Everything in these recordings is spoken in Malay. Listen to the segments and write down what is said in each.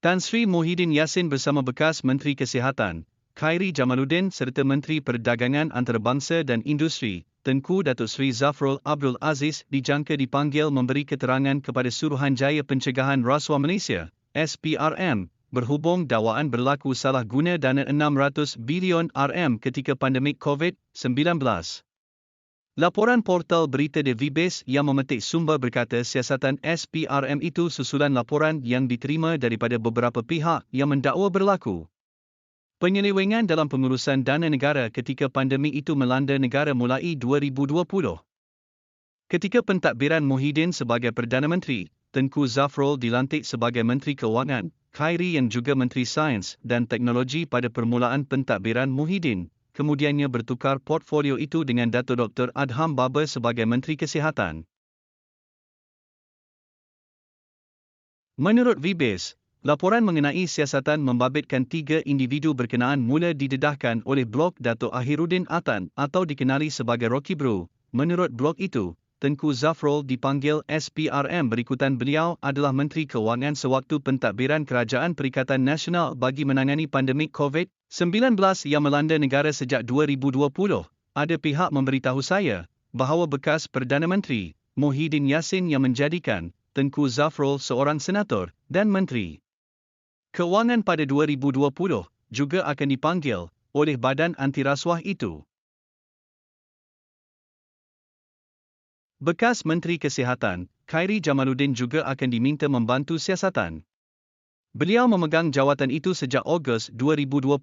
Tan Sri Muhyiddin Yassin bersama bekas Menteri Kesihatan, Khairy Jamaluddin serta Menteri Perdagangan Antarabangsa dan Industri, Tengku Datuk Seri Zafrul Abdul Aziz dijangka dipanggil memberi keterangan kepada Suruhanjaya Pencegahan Rasuah Malaysia, SPRM, berhubung dakwaan berlaku salah guna dana 600 bilion RM ketika pandemik COVID-19. Laporan portal berita The Vibes yang memetik sumber berkata siasatan SPRM itu susulan laporan yang diterima daripada beberapa pihak yang mendakwa berlaku penyelewengan dalam pengurusan dana negara ketika pandemik itu melanda negara mulai 2020. Ketika pentadbiran Muhyiddin sebagai Perdana Menteri, Tengku Zafrul dilantik sebagai Menteri Keuangan, Khairy yang juga Menteri Sains dan Teknologi pada permulaan pentadbiran Muhyiddin, kemudiannya bertukar portfolio itu dengan Dato' Dr. Adham Baba sebagai Menteri Kesihatan. Menurut Vibes, laporan mengenai siasatan membabitkan 3 individu berkenaan mula didedahkan oleh blog Dato' Ahiruddin Atan atau dikenali sebagai Rocky Bro. Menurut blog itu, Tengku Zafrul dipanggil SPRM berikutan beliau adalah Menteri Keuangan sewaktu pentadbiran Kerajaan Perikatan Nasional bagi menangani pandemik COVID-19 yang melanda negara sejak 2020. Ada pihak memberitahu saya bahawa bekas Perdana Menteri, Muhyiddin Yassin yang menjadikan Tengku Zafrul seorang senator dan Menteri Keuangan pada 2020 juga akan dipanggil oleh badan anti-rasuah itu. Bekas Menteri Kesihatan, Khairy Jamaluddin juga akan diminta membantu siasatan. Beliau memegang jawatan itu sejak Ogos 2021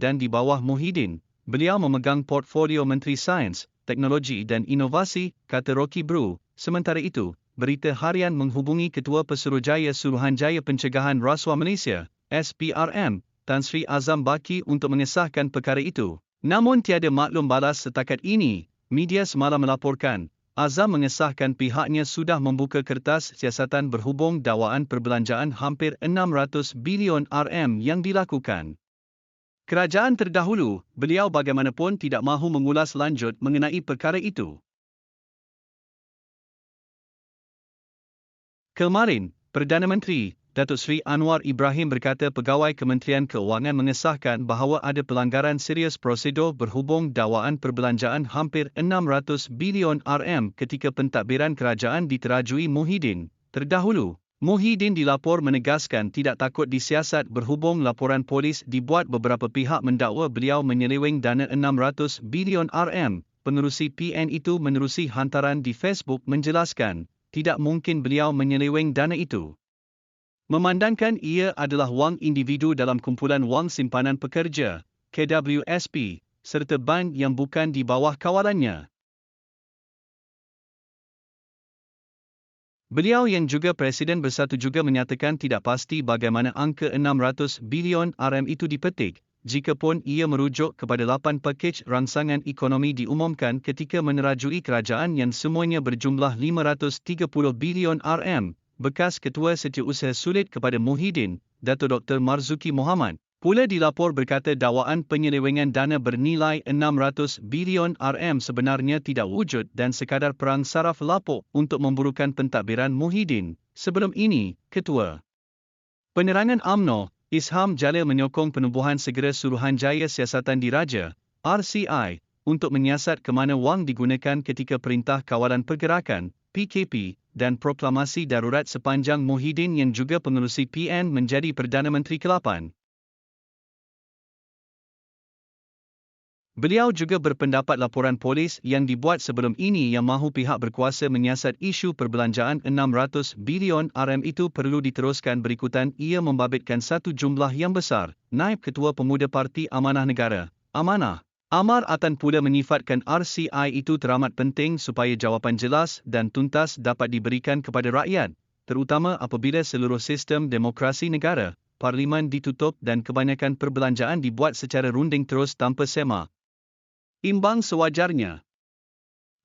dan di bawah Muhyiddin, beliau memegang portfolio Menteri Sains, Teknologi dan Inovasi, kata Rocky Bro. Sementara itu, Berita Harian menghubungi Ketua Pesuruhjaya Suruhanjaya Pencegahan Rasuah Malaysia, SPRM, Tan Sri Azam Baki untuk mengesahkan perkara itu. Namun tiada maklum balas setakat ini. Media semalam melaporkan, Azam mengesahkan pihaknya sudah membuka kertas siasatan berhubung dakwaan perbelanjaan hampir 600 bilion RM yang dilakukan kerajaan terdahulu. Beliau bagaimanapun tidak mahu mengulas lanjut mengenai perkara itu. Kemarin, Perdana Menteri, Datuk Seri Anwar Ibrahim berkata pegawai Kementerian Keuangan mengesahkan bahawa ada pelanggaran serius prosedur berhubung dakwaan perbelanjaan hampir 600 bilion RM ketika pentadbiran kerajaan diterajui Muhyiddin. Terdahulu, Muhyiddin dilapor menegaskan tidak takut disiasat berhubung laporan polis dibuat beberapa pihak mendakwa beliau menyeleweng dana 600 bilion RM. Pengerusi PN itu menerusi hantaran di Facebook menjelaskan, tidak mungkin beliau menyeleweng dana itu. Memandangkan ia adalah wang individu dalam kumpulan wang simpanan pekerja, KWSP, serta bank yang bukan di bawah kawalannya. Beliau yang juga Presiden Bersatu juga menyatakan tidak pasti bagaimana angka 600 bilion RM itu dipetik, jikapun ia merujuk kepada 8 pakej rangsangan ekonomi diumumkan ketika menerajui kerajaan yang semuanya berjumlah 530 bilion RM. Bekas Ketua Setiausaha Sulit kepada Muhyiddin, Dato' Dr. Marzuki Mohamad, pula dilapor berkata dakwaan penyelewengan dana bernilai 600 bilion RM sebenarnya tidak wujud dan sekadar perang saraf lapuk untuk memburukan pentadbiran Muhyiddin. Sebelum ini, Ketua Penerangan UMNO, Isham Jalil menyokong penubuhan segera Suruhanjaya Siasatan Diraja, RCI, untuk menyiasat ke mana wang digunakan ketika Perintah Kawalan Pergerakan, PKP, dan proklamasi darurat sepanjang Muhyiddin yang juga pengerusi PN menjadi Perdana Menteri ke-8. Beliau juga berpendapat laporan polis yang dibuat sebelum ini yang mahu pihak berkuasa menyiasat isu perbelanjaan 600 bilion RM itu perlu diteruskan berikutan ia membabitkan satu jumlah yang besar. Naib Ketua Pemuda Parti Amanah Negara, Amanah, Amar Atan pula menyifatkan RCI itu teramat penting supaya jawapan jelas dan tuntas dapat diberikan kepada rakyat, terutama apabila seluruh sistem demokrasi negara, parlimen ditutup dan kebanyakan perbelanjaan dibuat secara runding terus tanpa sema imbang sewajarnya.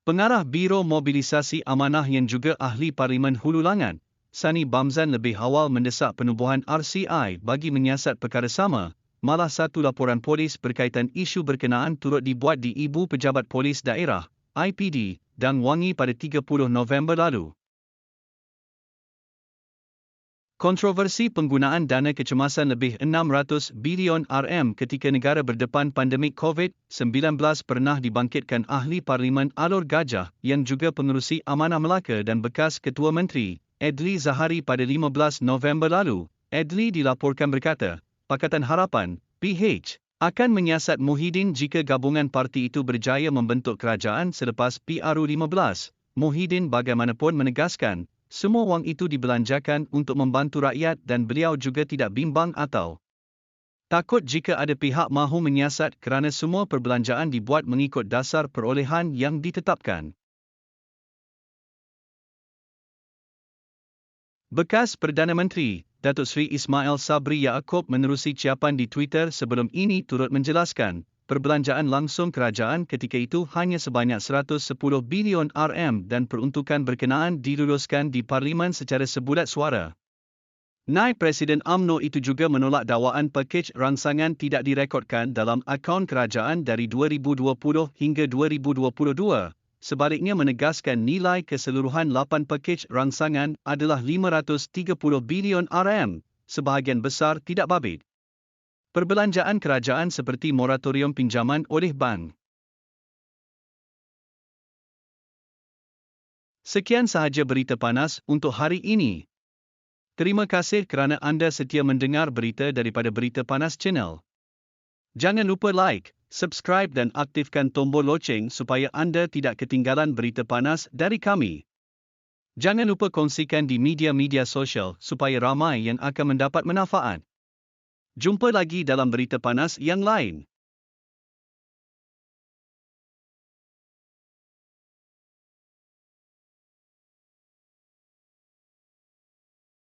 Pengarah Biro Mobilisasi Amanah yang juga ahli Parlimen Hulu Langat, Sani Bamzan lebih awal mendesak penubuhan RCI bagi menyiasat perkara sama. Malah satu laporan polis berkaitan isu berkenaan turut dibuat di Ibu Pejabat Polis Daerah, IPD, Dang Wangi pada 30 November lalu. Kontroversi penggunaan dana kecemasan lebih 600 bilion RM ketika negara berdepan pandemik COVID-19 pernah dibangkitkan ahli Parlimen Alor Gajah yang juga pengerusi Amanah Melaka dan bekas Ketua Menteri, Adli Zahari pada 15 November lalu. Adli dilaporkan berkata, Pakatan Harapan, PH, akan menyiasat Muhyiddin jika gabungan parti itu berjaya membentuk kerajaan selepas PRU15. Muhyiddin bagaimanapun menegaskan, semua wang itu dibelanjakan untuk membantu rakyat dan beliau juga tidak bimbang atau takut jika ada pihak mahu menyiasat kerana semua perbelanjaan dibuat mengikut dasar perolehan yang ditetapkan. Bekas Perdana Menteri, Datuk Seri Ismail Sabri Yaakob menerusi ciapan di Twitter sebelum ini turut menjelaskan, perbelanjaan langsung kerajaan ketika itu hanya sebanyak 110 bilion RM dan peruntukan berkenaan diluluskan di Parlimen secara sebulat suara. Naib Presiden UMNO itu juga menolak dakwaan pakej rangsangan tidak direkodkan dalam akaun kerajaan dari 2020 hingga 2022. Sebaliknya menegaskan nilai keseluruhan 8 pakej rangsangan adalah 530 bilion RM, sebahagian besar tidak babit. Perbelanjaan kerajaan seperti moratorium pinjaman oleh bank. Sekian sahaja berita panas untuk hari ini. Terima kasih kerana anda setia mendengar berita daripada Berita Panas Channel. Jangan lupa like, subscribe dan aktifkan tombol loceng supaya anda tidak ketinggalan berita panas dari kami. Jangan lupa kongsikan di media-media sosial supaya ramai yang akan mendapat manfaat. Jumpa lagi dalam berita panas yang lain.